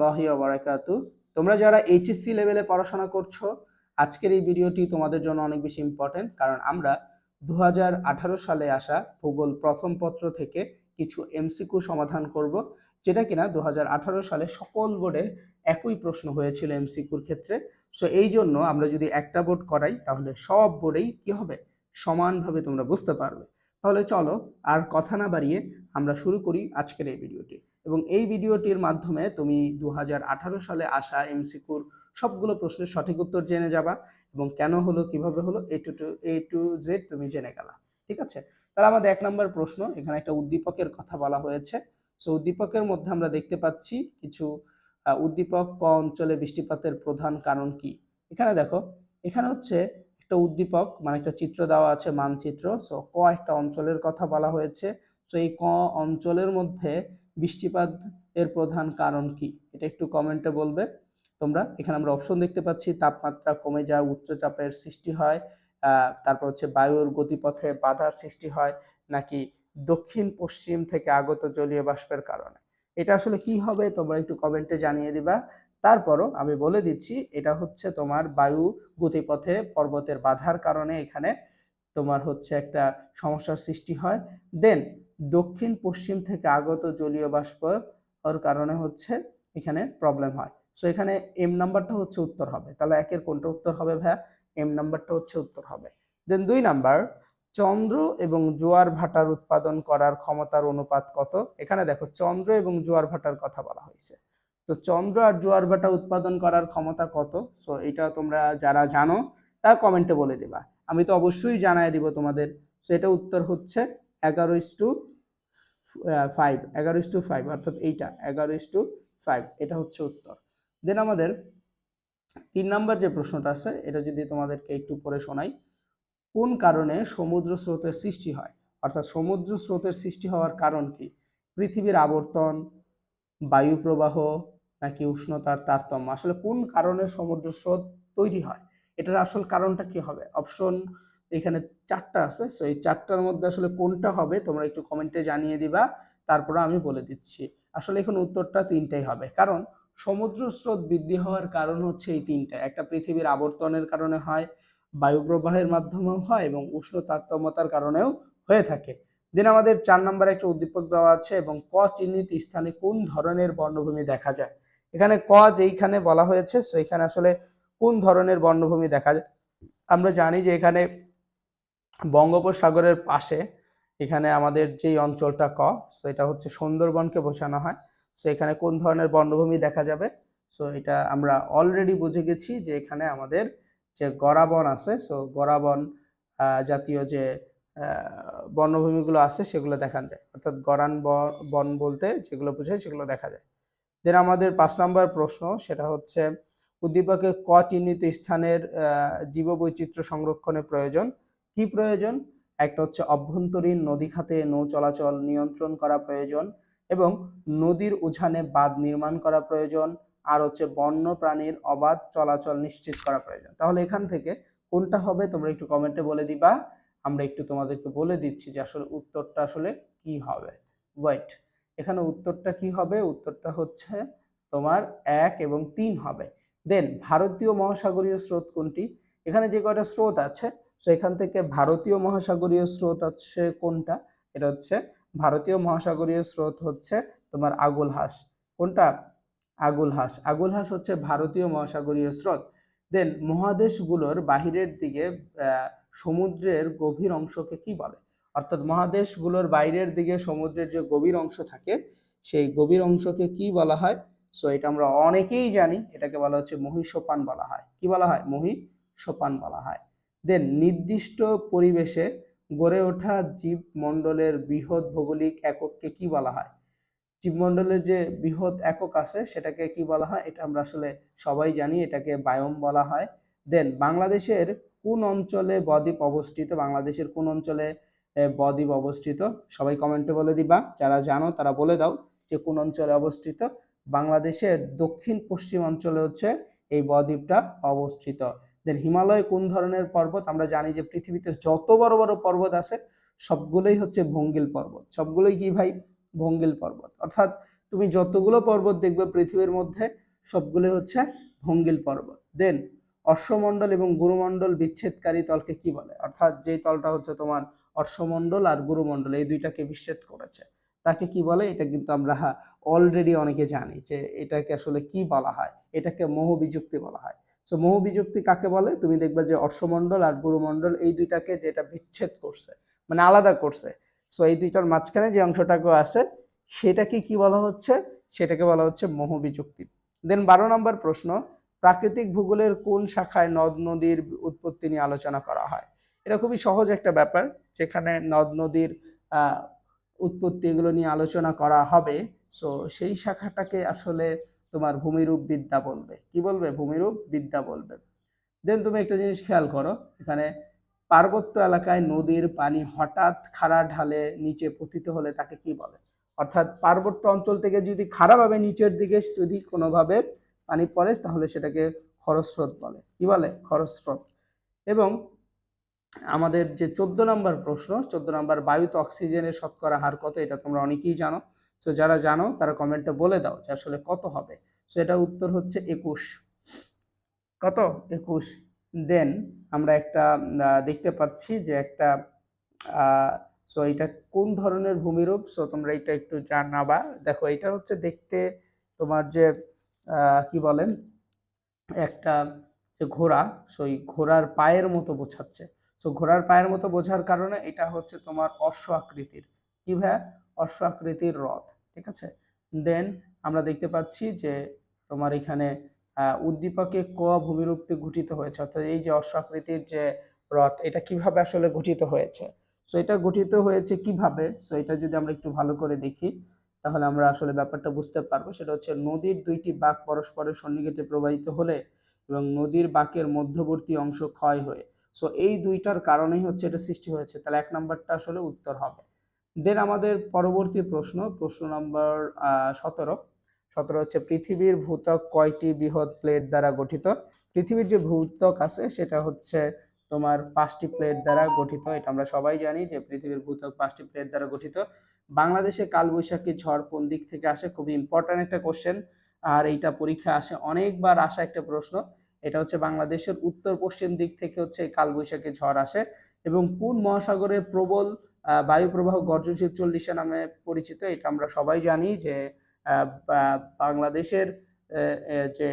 রহমতুল্লাহি ওয়া বারাকাতু। তোমরা যারা এইচএসসি লেভেলে পড়াশোনা করছো, আজকের এই ভিডিওটি তোমাদের জন্য অনেক বেশি ইম্পর্টেন্ট, কারণ আমরা 2018 সালে আসা ভূগোল প্রথম পত্র থেকে কিছু এমসিকিউ সমাধান করব, যেটা কিনা 2018 সালে সকল বোর্ডে একই প্রশ্ন হয়েছিল এমসিকিউর ক্ষেত্রে। সো এই জন্য আমরা যদি একটা বোর্ড করাই তাহলে সব বোর্ডেই কি হবে, সমানভাবে তোমরা বুঝতে পারবে। তাহলে চলো আর কথা না বাড়িয়ে আমরা শুরু করি আজকের এই ভিডিওটি। এবং এই ভিডিওটির মাধ্যমে তুমি 2018 সালে আসা এমসিকিউর সবগুলো প্রশ্নের সঠিক উত্তর জেনে যাবা, এবং কেন হলো, কিভাবে হলো, এ টু জেড তুমি জেনে গেলা। ঠিক আছে, তাহলে আমাদের 1 নম্বর প্রশ্ন, এখানে একটা উদ্দীপকের কথা বলা হয়েছে। সো উদ্দীপকের মধ্যে আমরা দেখতে পাচ্ছি কিছু উদ্দীপক। ক অঞ্চলে বৃষ্টিপাতের প্রধান কারণ কি? এখানে দেখো, এখানে হচ্ছে একটা উদ্দীপক, মানে একটা চিত্র দেওয়া আছে, মানচিত্র। সো ক একটা অঞ্চলের কথা বলা হয়েছে। সো এই ক অঞ্চলের মধ্যে বৃষ্টিপাত এর প্রধান কারণ কি, এটা একটু কমেন্টে বলবে তোমরা। এখানে আমরা অপশন দেখতে পাচ্ছি, তাপমাত্রা কমে যায়, উচ্চচাপের সৃষ্টি হয়, তারপর হচ্ছে বায়ুর গতিপথে বাধার সৃষ্টি হয়, নাকি দক্ষিণ পশ্চিম থেকে আগত জলীয় বাষ্পের কারণে। এটা আসলে কি হবে তোমরা একটু কমেন্টে জানিয়ে দিবা। তারপরও আমি বলে দিচ্ছি, এটা হচ্ছে তোমার বায়ু গতিপথে পর্বতের বাধার কারণে এখানে তোমার হচ্ছে একটা সমস্যার সৃষ্টি হয়। দেন দক্ষিণ পশ্চিম থেকে আগত জলীয় বাষ্প ওর কারণে হচ্ছে এখানে প্রবলেম হয়। সো এখানে এম নাম্বারটা হচ্ছে উত্তর হবে। তাহলে একের কোনটা উত্তর হবে ভাইয়া? এম নাম্বারটা হচ্ছে উত্তর হবে। দেন 2 নাম্বার, চন্দ্র এবং জোয়ার ভাটার উৎপাদন করার ক্ষমতার অনুপাত কত? এখানে দেখো চন্দ্র এবং জোয়ার ভাটার কথা বলা হয়েছে। তো চন্দ্র আর জোয়ার ভাটা উৎপাদন করার ক্ষমতা কত? সো এটা তোমরা যারা জানো তা কমেন্টে বলে দিবা। আমি তো অবশ্যই জানাই দিব তোমাদের। সো এটা উত্তর হচ্ছে 11:5, 11:5, অর্থাৎ এইটা 11:5, এটা হচ্ছে উত্তর। দেন আমাদের 3 নাম্বার যে প্রশ্নটা আছে, এটা যদি তোমাদেরকে একটু পড়ে শোনাই। কোন কারণে সমুদ্র স্রোতের সৃষ্টি হয়? অর্থাৎ সমুদ্র স্রোতের সৃষ্টি হওয়ার কারণ কি? পৃথিবীর আবর্তন, বায়ু প্রবাহ, নাকি উষ্ণতার তারতম্য? আসলে কোন কারণে সমুদ্র স্রোত তৈরি হয়, এটার আসল কারণটা কি হবে? অপশন এখানে 4টা আছে। সো এই 4টার মধ্যে আসলে কোনটা হবে তোমরা একটু কমেন্টে জানিয়ে দিবা, তারপরে আমি বলে দিচ্ছি। আসলে এখন উত্তরটা 3টাই হবে, কারণ সমুদ্র স্রোত বৃদ্ধি হওয়ার কারণ হচ্ছে এই 3টা। একটা পৃথিবীর আবর্তনের কারণে হয়, বায়ু প্রবাহের মাধ্যমেও হয়, এবং উষ্ণ তারতম্যতার কারণেও হয়ে থাকে। দেন আমাদের 4 নম্বরে একটা উদ্দীপক দেওয়া আছে, এবং ক চিহ্নিত স্থানে কোন ধরনের বর্ণভূমি দেখা যায়? এখানে ক যেইখানে বলা হয়েছে, সো এখানে আসলে কোন ধরনের বর্ণভূমি দেখা যায়? আমরা জানি যে এখানে বঙ্গোপসাগরের পাশে এখানে আমাদের যেই অঞ্চলটা ক, সো এটা হচ্ছে সুন্দরবনকে বোঝানো হয়। সো এখানে কোন ধরনের বর্ণভূমি দেখা যাবে? সো এটা আমরা অলরেডি বুঝে গেছি যে এখানে আমাদের যে গরাবন আছে, সো গরাবন জাতীয় যে বর্ণভূমিগুলো আছে সেগুলো দেখা যায়, অর্থাৎ গরান বন বলতে যেগুলো বোঝায় সেগুলো দেখা যায়। দেন আমাদের 5 নম্বর প্রশ্ন, সেটা হচ্ছে উদ্দীপকে ক চিহ্নিত স্থানের জীববৈচিত্র্য সংরক্ষণের প্রয়োজন। কি প্রয়োজন? একটা হচ্ছে অভ্যন্তরীণ নদী খাতে নৌ চলাচল নিয়ন্ত্রণ করা প্রয়োজন, এবং নদীর উজানে বাঁধ নির্মাণ করা প্রয়োজন, আর হচ্ছে বন্য প্রাণীর অবাধ চলাচল নিশ্চিত করা প্রয়োজন। তাহলে এখান থেকে কোনটা হবে তোমরা একটু কমেন্টে বলে দিবা। আমরা একটু তোমাদেরকে বলে দিচ্ছি যে আসলে উত্তরটা আসলে কি হবে। ওয়েট, এখানে উত্তরটা কি হবে? উত্তরটা হচ্ছে তোমার 1 এবং 3 হবে। দেন ভারতীয় মহাসাগরীয় স্রোত কোনটি? এখানে যে কয়টা স্রোত আছে, তো এখান থেকে ভারতীয় মহাসাগরীয় স্রোত আছে কোনটা? এটা হচ্ছে ভারতীয় মহাসাগরীয় স্রোত হচ্ছে তোমার আগুলহাস। কোনটা? আগুলহাস। আগুলহাস হচ্ছে ভারতীয় মহাসাগরীয় স্রোত। দেন মহাদেশগুলোর বাহিরের দিকে সমুদ্রের গভীর অংশকে কি বলে? অর্থাৎ মহাদেশগুলোর বাইরের দিকে সমুদ্রের যে গভীর অংশ থাকে, সেই গভীর অংশকে কি বলা হয়? সো এটা আমরা অনেকেই জানি, এটাকে বলা হচ্ছে মহীসোপান বলা হয়। কি বলা হয়? মহীসোপান বলা হয়। দেন নির্দিষ্ট পরিবেশে গড়ে ওঠা জীবমণ্ডলের বৃহৎ ভৌগোলিক একককে কি বলা হয়? জীবমণ্ডলের যে বৃহৎ একক আছে সেটাকে কি বলা হয়? এটা আমরা আসলে সবাই জানি, এটাকে বায়োম বলা হয়। দেন বাংলাদেশের কোন অঞ্চলে বদ্বীপ অবস্থিত? বাংলাদেশের কোন অঞ্চলে বদ্বীপ অবস্থিত? সবাই কমেন্টে বলে দিবা, যারা জানো তারা বলে দাও যে কোন অঞ্চলে অবস্থিত। বাংলাদেশের দক্ষিণ পশ্চিম অঞ্চলে হচ্ছে এই বদ্বীপটা অবস্থিত। দেন হিমালয় কোন ধরনের পর্বত? আমরা জানি যে পৃথিবীতে যত বড় বড় পর্বত আছে সবগুলোই হচ্ছে ভঙ্গিল পর্বত। সবগুলোই কি ভাই? ভঙ্গিল পর্বত। অর্থাৎ তুমি যতগুলো পর্বত দেখবে পৃথিবীর মধ্যে সবগুলো হচ্ছে ভঙ্গিল পর্বত। দেন অশ্বমণ্ডল এবং গুরুমণ্ডল বিচ্ছেদকারী তলকে কি বলে? অর্থাৎ যেই তলটা হচ্ছে তোমার অশ্বমণ্ডল আর গুরুমণ্ডল এই দুইটাকে বিচ্ছেদ করেছে তাকে কি বলে? এটা কিন্তু আমরা অলরেডি অনেকে জানি যে এটাকে আসলে কি বলা হয়, এটাকে মোহ বিযুক্তি বলা হয়। সো মোহ বিযুক্তি কাকে বলে? তুমি দেখবে যে অশ্বমণ্ডল আর গুরুমণ্ডল এই দুইটাকে যেটা বিচ্ছেদ করছে, মানে আলাদা করছে, সো এই দুইটার মাঝখানে যে অংশটাকে আছে সেটাকে কি বলা হচ্ছে? সেটাকে বলা হচ্ছে মোহ বিযুক্তি। দেন 12 নম্বর প্রশ্ন, প্রাকৃতিক ভূগোলের কোন শাখায় নদ নদীর উৎপত্তি নিয়ে আলোচনা করা হয়? এটা খুবই সহজ একটা ব্যাপার, যেখানে নদ নদীর উৎপত্তি এগুলো নিয়ে আলোচনা করা হবে। সো সেই শাখাটাকে আসলে তোমার ভূমিরূপ বিদ্যা বলবে। কি বলবে? ভূমিরূপ বিদ্যা বলবে। দেন তুমি একটা জিনিস খেয়াল করো, এখানে পার্বত্য এলাকায় নদীর পানি হঠাৎ খাড়া ঢালে নিচে পতিত হলে তাকে কি বলে? অর্থাৎ পার্বত্য অঞ্চল থেকে যদি খাড়াভাবে নিচের দিকে যদি কোনোভাবে পানি পড়ে তাহলে সেটাকে খরস্রোত বলে। কি বলে? খরস্রোত। এবং আমাদের যে 14 নম্বর প্রশ্ন, 14 নম্বর, বায়ুতে অক্সিজেনের শতকরা হার কত? এটা তোমরা অনেকেই জানো। সো যারা জানো তারা কমেন্টে বলে দাও যে আসলে কত হবে। সো এটা উত্তর হচ্ছে 21। কত? 21। দেন আমরা একটা দেখতে পাচ্ছি যে একটা সো এটা কোন ধরনের ভূমিরূপ? সো তোমরা এটা একটু জানাবা। দেখো এটা হচ্ছে দেখতে তোমার যে কি বলেন, একটা যে ঘোড়া, সো এই ঘোড়ার পায়ের মতো বোঝাচ্ছে। সো ঘোড়ার পায়ের মতো বোঝার কারণে এটা হচ্ছে তোমার অশ্ব আকৃতির। কি ভাইয়া? অশ্ব আকৃতির রথ। ঠিক আছে। দেন আমরা দেখতে পাচ্ছি যে তোমার এখানে উদ্দীপকে ক ভূমিরূপটি গঠিত হয়েছে, অর্থাৎ এই যে অশ্ব আকৃতির যে রথ এটা কিভাবে আসলে গঠিত হয়েছে? সো এটা গঠিত হয়েছে কিভাবে? সো এটা যদি আমরা একটু ভালো করে দেখি তাহলে আমরা আসলে ব্যাপারটা বুঝতে পারবো। সেটা হচ্ছে নদীর দুইটি বাঁক পরস্পরের সন্নিকটে প্রবাহিত হলে এবং নদীর বাঁকের মধ্যবর্তী অংশ ক্ষয় হয়ে, সো এই দুইটার কারণেই হচ্ছে এটা সৃষ্টি হয়েছে। তাহলে 1 নাম্বারটা আসলে উত্তর হবে। দেন আমাদের পরবর্তী প্রশ্ন, প্রশ্ন নম্বর 17। 17 হচ্ছে পৃথিবীর ভূত্বক কয়টি বৃহৎ প্লেট দ্বারা গঠিত? পৃথিবীর যে ভূত্বক আছে সেটা হচ্ছে তোমার 5টি প্লেট দ্বারা গঠিত। এটা আমরা সবাই জানি যে পৃথিবীর ভূত্বক 5টি প্লেট দ্বারা গঠিত। বাংলাদেশে কালবৈশাখী ঝড় কোন দিক থেকে আসে? খুবই ইম্পর্ট্যান্ট একটা কোশ্চেন, আর এইটা পরীক্ষা আসে, অনেকবার আসা একটা প্রশ্ন। এটা হচ্ছে বাংলাদেশের উত্তর পশ্চিম দিক থেকে হচ্ছে কালবৈশাখী ঝড় আসে। এবং কোন মহাসাগরে প্রবল বায়ু প্রবাহ গর্জনশীল 40 নামে পরিচিত? এটা আমরা সবাই জানি যে বাংলাদেশের যে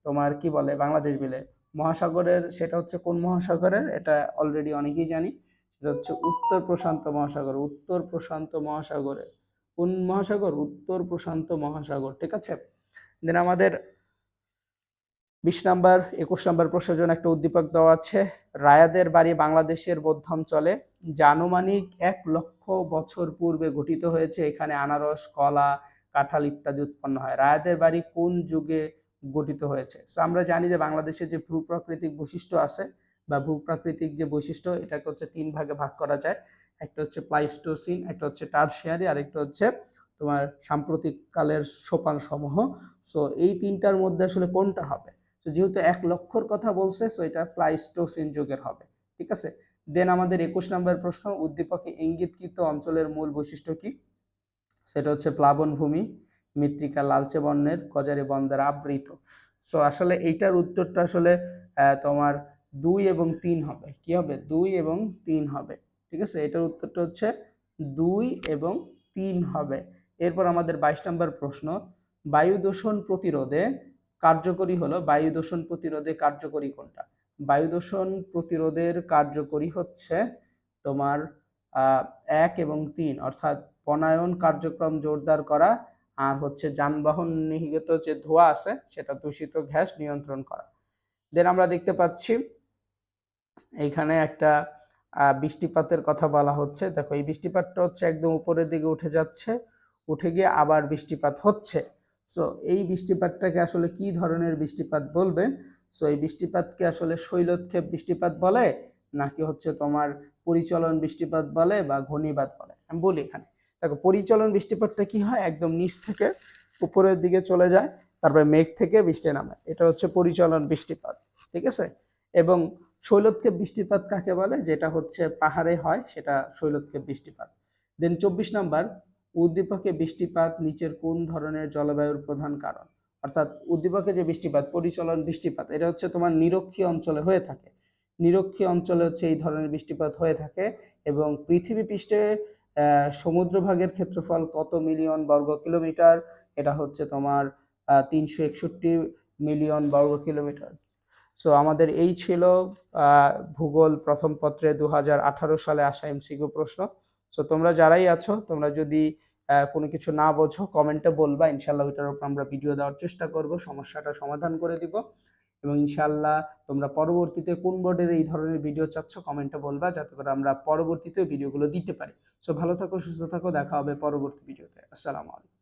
তোমার কি বলে বাংলাদেশ বিলে মহাসাগরের, সেটা হচ্ছে কোন মহাসাগরের? এটা অলরেডি অনেকেই জানি, সেটা হচ্ছে উত্তর প্রশান্ত মহাসাগর। উত্তর প্রশান্ত মহাসাগরের কোন মহাসাগর? উত্তর প্রশান্ত মহাসাগর। ঠিক আছে। দেন আমাদের 20 নাম্বার 21 নাম্বার প্রশ্নের জন্য একটা উদ্দীপক দেওয়া আছে। রায়াদের বাড়ি বাংলাদেশের মধ্যাঞ্চলে, যা আনুমানিক 1 লক্ষ বছর পূর্বে গঠিত হয়েছে। এখানে আনারস, কলা, কাঁঠাল ইত্যাদি উৎপন্ন হয়। রায়াদের বাড়ি কোন যুগে গঠিত হয়েছে? সো আমরা জানি যে বাংলাদেশের যে ভূপ্রাকৃতিক বৈশিষ্ট্য আছে বা ভূপ্রাকৃতিক যে বৈশিষ্ট্য এটাকে হচ্ছে 3 ভাগে ভাগ করা যায়। একটা হচ্ছে প্লাইস্টোসিন, একটা হচ্ছে টারশিয়ারি, আর একটা হচ্ছে তোমার সাম্প্রতিক কালের সোপান সমূহ। সো এই তিনটার মধ্যে আসলে কোনটা হবে? তো যেহেতু 1 লক্ষর কথা বলছে, সো এটা প্লাইস্টোসিন যুগের হবে। ঠিক আছে। দেন আমাদের 21 নম্বর প্রশ্ন, উদ্দীপকে ইঙ্গিতকৃত অঞ্চলের মূল বৈশিষ্ট্য কি? সেটা হচ্ছে প্লাবন ভূমি, মৃত্তিকা লালচে বর্ণের, গজারি বন দ্বারা আবৃত। সো আসলে এইটার উত্তরটা আসলে তোমার 2 এবং 3 হবে। কি হবে? 2 এবং 3 হবে। ঠিক আছে। এটার উত্তরটা হচ্ছে 2 এবং 3 হবে। এরপর আমাদের 22 নম্বর প্রশ্ন, বায়ু দূষণ প্রতিরোধে কার্যকরী হলো, বায়ু দূষণ প্রতিরোধে কার্যকরী কোনটা? বায়ু দূষণ প্রতিরোধের কার্যকরী হচ্ছে তোমার 1 এবং 3, অর্থাৎ বনায়ন কার্যক্রম জোরদার করা, আর হচ্ছে যানবাহন নির্গত যে ধোঁয়া আছে সেটা দূষিত গ্যাস নিয়ন্ত্রণ করা। দেন আমরা দেখতে পাচ্ছি এইখানে একটা বৃষ্টিপাতের কথা বলা হচ্ছে। দেখো এই বৃষ্টিপাতটা হচ্ছে একদম উপরের দিকে উঠে যাচ্ছে, উঠে গিয়ে আবার বৃষ্টিপাত হচ্ছে। সো এই বৃষ্টিপাতটাকে আসলে কি ধরনের বৃষ্টিপাত বলবে? সো এই বৃষ্টিপাতকে আসলে শৈলক্ষেপ বৃষ্টিপাত বলে, নাকি হচ্ছে তোমার পরিচলন বৃষ্টিপাত বলে, বা ঘূর্ণিপাত বলে? আমি বলি এখানে দেখো, পরিচলন বৃষ্টিপাতটা কি হয়? একদম নিচ থেকে উপরের দিকে চলে যায়, তারপরে মেঘ থেকে বৃষ্টি নামে, এটা হচ্ছে পরিচলন বৃষ্টিপাত। ঠিক আছে। এবং শৈলক্ষেপ বৃষ্টিপাত কাকে বলে? যেটা হচ্ছে পাহাড়ে হয় সেটা শৈলক্ষেপ বৃষ্টিপাত। দেন 24 নাম্বার, উদ্দীপকে বৃষ্টিপাত নিচের কোন ধরনের জলবায়ুর প্রধান কারণ? অর্থাৎ উদ্দীপকে যে বৃষ্টিপাত, পরিচলন বৃষ্টিপাত, এটা হচ্ছে তোমার নিরক্ষীয় অঞ্চলে হয়ে থাকে। নিরক্ষীয় অঞ্চলে হচ্ছে এই ধরনের বৃষ্টিপাত হয়ে থাকে। এবং পৃথিবী পৃষ্ঠে সমুদ্রভাগের ক্ষেত্রফল কত মিলিয়ন বর্গ কিলোমিটার? এটা হচ্ছে তোমার 361 মিলিয়ন বর্গ কিলোমিটার। সো আমাদের এই ছিল ভূগোল প্রথম পত্রে 2018 সালে আসা এমসিকিউ প্রশ্ন। সো তোমরা যারাই আছো, তোমরা যদি কোনো কিছু না বোঝো কমেন্টে বলবা, ইনশাল্লাহ ওইটার উপর আমরা ভিডিও দেওয়ার চেষ্টা করব, সমস্যাটা সমাধান করে দিব। এবং ইনশাল্লাহ তোমরা পরবর্তীতে কোন বোর্ডের এই ধরনের ভিডিও চাচ্ছ কমেন্টে বলবা, যাতে করে আমরা পরবর্তীতে ভিডিওগুলো দিতে পারি। সো ভালো থাকো, সুস্থ থাকো, দেখা হবে পরবর্তী ভিডিওতে। আসসালামু আলাইকুম।